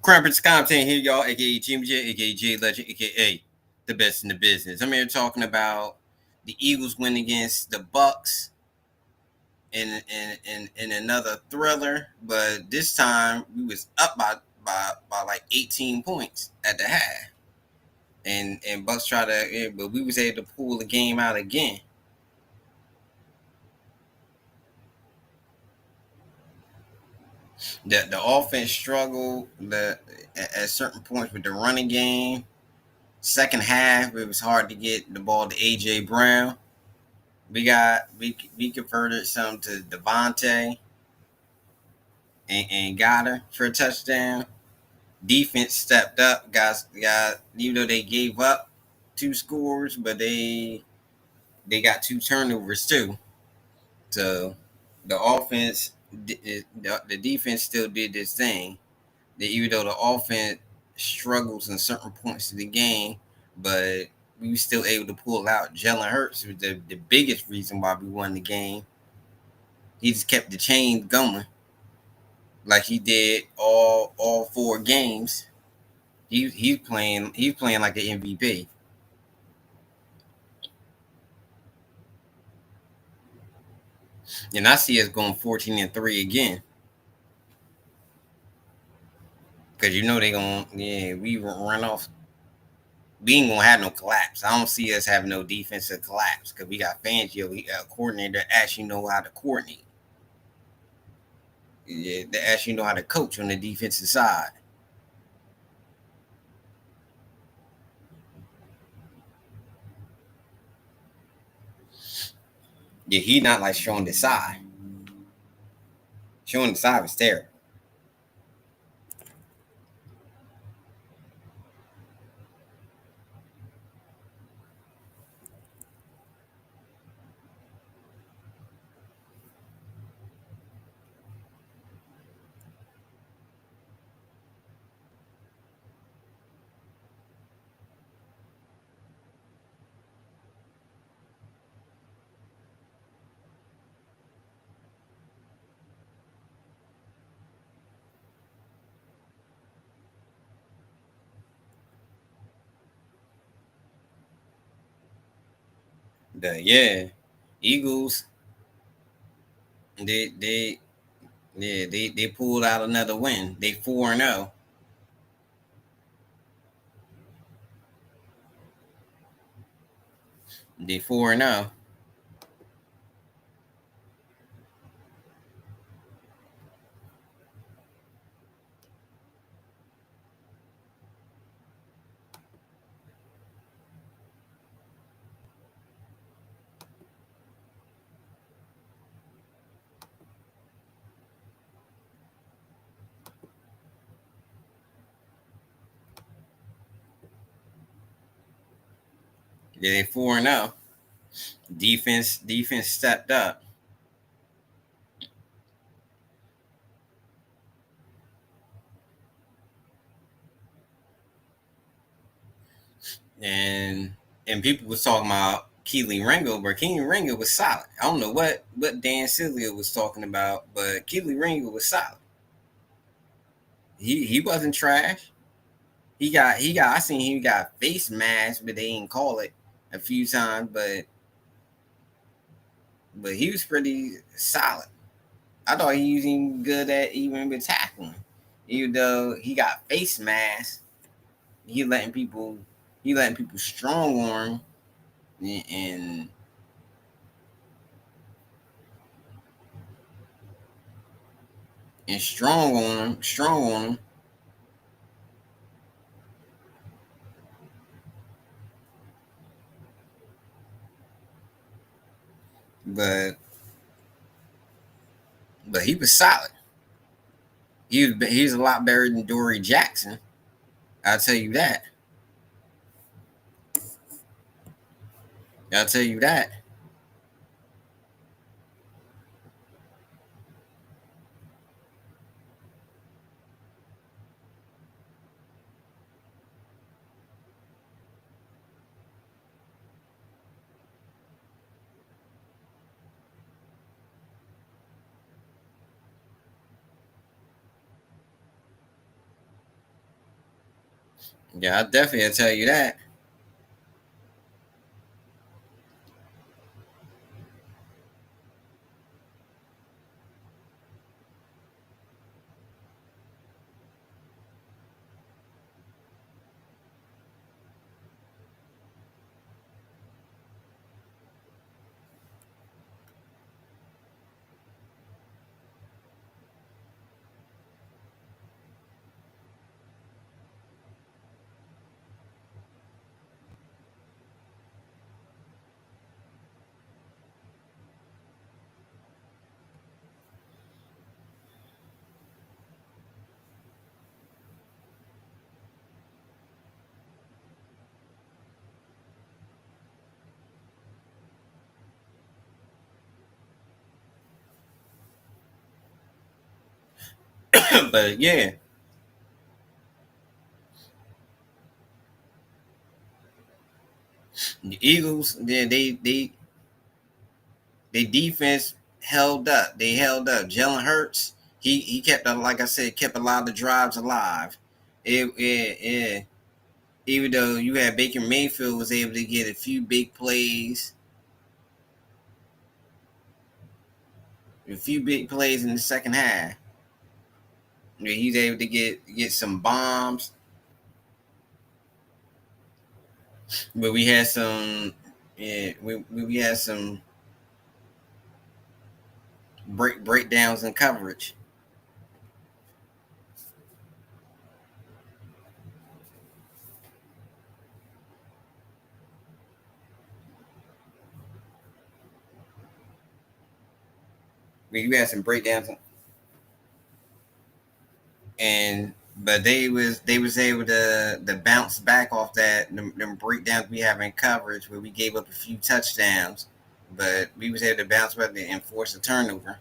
Crampers content here, y'all, aka Jimmy J, aka J Legend, aka the best in the business. I'm here talking about the Eagles win against the Bucs in another thriller, but this time we was up by like 18 points at the half. And Bucks tried to, but we was able to pull the game out again. The offense struggled at certain points with the running game. Second half, it was hard to get the ball to AJ Brown. We converted some to Devontae and got her for a touchdown. Defense stepped up, got even though they gave up two scores, but they got two turnovers too. So the offense, the defense still did this thing. That even though the offense struggles in certain points of the game, but we were still able to pull out. Jalen Hurts was the biggest reason why we won the game. He just kept the chain going like he did all four games. He's playing like the MVP. And I see us going 14-3 again. Cause you know they gonna we run off. We ain't gonna have no collapse. I don't see us having no defensive collapse because we got Fangio, we got a coordinator that actually know how to coordinate. Yeah, that actually know how to coach on the defensive side. Yeah, he not like showing the side. Showing the side was terrible. The Eagles, they they they pulled out another win. They 4-0. They 4-0. Yeah, they 4-0. Defense stepped up. and and people was talking about Keely Ringo, but Keely Ringo was solid. I don't know what Dan Silvio was talking about, but Keely Ringo was solid. He wasn't trash. He got I seen he got face mask, but they didn't call it a few times, but he was pretty solid. I thought he was even good at even with tackling. Even though he got face mask, he letting people he letting people strong arm and and strong on him. But he was solid. He's a lot better than Dory Jackson. I'll tell you that. I'll tell you that. Yeah, I definitely tell you that. But yeah, the Eagles, they defense held up. They held up. Jalen Hurts, he kept, like I said, kept a lot of the drives alive. It even though you had Baker Mayfield was able to get a few big plays, a few big plays in the second half. He's able to get some bombs, but we had some, yeah, we had some breakdowns in coverage. We had some breakdowns, and but they was able to bounce back off that them breakdowns we have in coverage where we gave up a few touchdowns, but we was able to bounce back and force a turnover.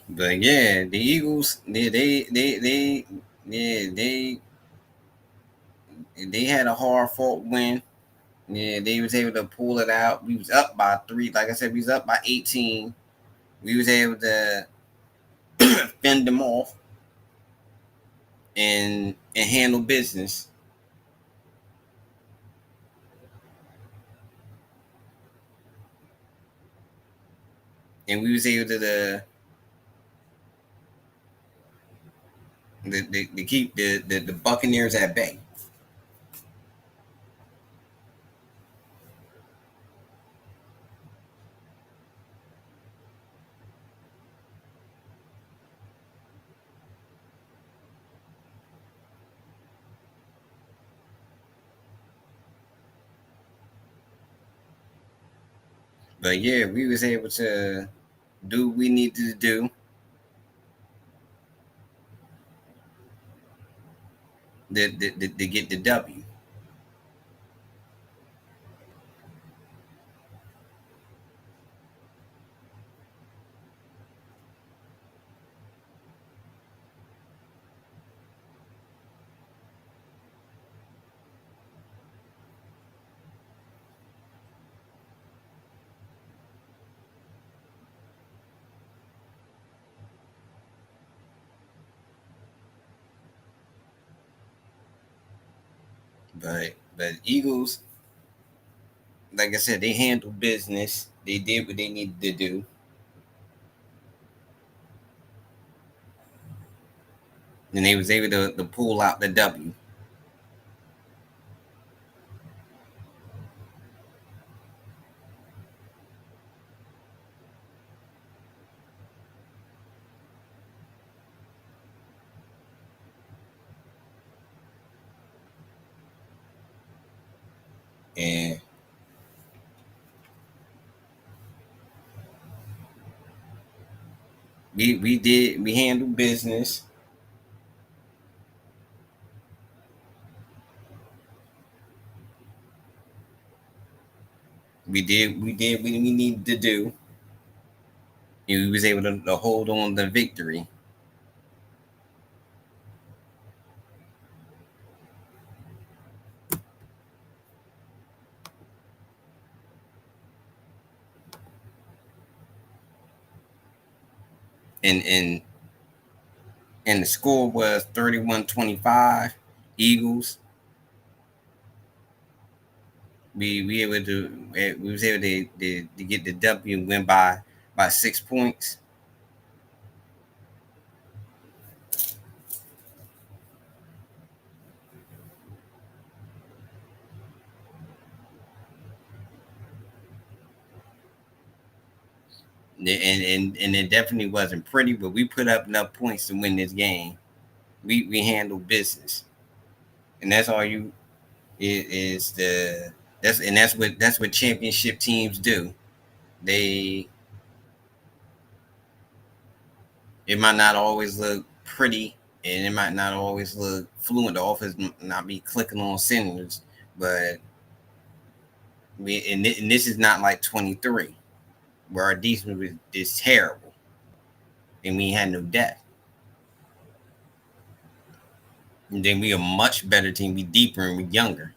But yeah, the Eagles, yeah, they had a hard fought win. Yeah, they was able to pull it out. We was up by three. Like I said, we was up by 18. We was able to fend them off and handle business. And we was able to keep the Buccaneers at bay. But yeah, we was able to do what we needed to do to get the W. But Eagles, like I said, they handled business. They did what they needed to do, and they was able to pull out the W. And We handled business. We did what we needed to do, and we was able to hold on the victory. And and the score was 31-25 Eagles. We was able to get the W and win by 6 points. And it definitely wasn't pretty, but we put up enough points to win this game. We handled business, and that's all you is the that's what championship teams do. They It might not always look pretty, and it might not always look fluent. The offense not be clicking on cylinders, but and this is not like 23 where our defense was is terrible and we had no depth. And then we a much better team. We deeper and we younger.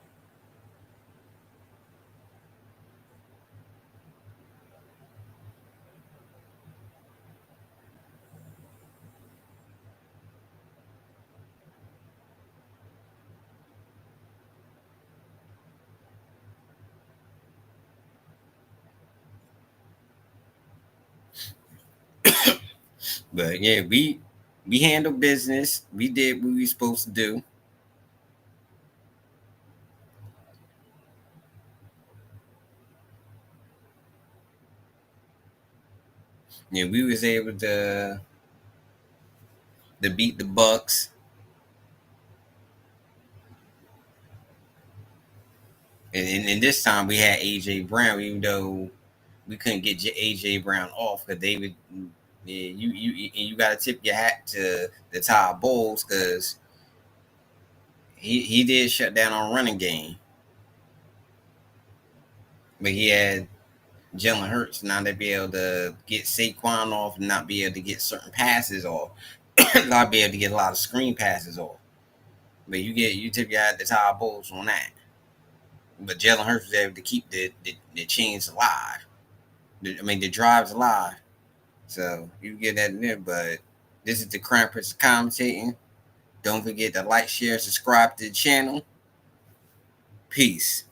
But yeah, we handled business. We did what we supposed to do. Yeah, we was able to beat the Bucks, and this time we had AJ Brown, even though we couldn't get AJ Brown off because they would. Yeah, you got to tip your hat to the Todd Bowles because he did shut down on running game, but he had Jalen Hurts not to be able to get Saquon off, and not be able to get certain passes off, not be able to get a lot of screen passes off. But you tip your hat to Todd Bowles on that. But Jalen Hurts was able to keep the chains alive. The drives alive. So you get that in there. But this is the Crown Prince commentating. Don't forget to like, share, subscribe to the channel. Peace.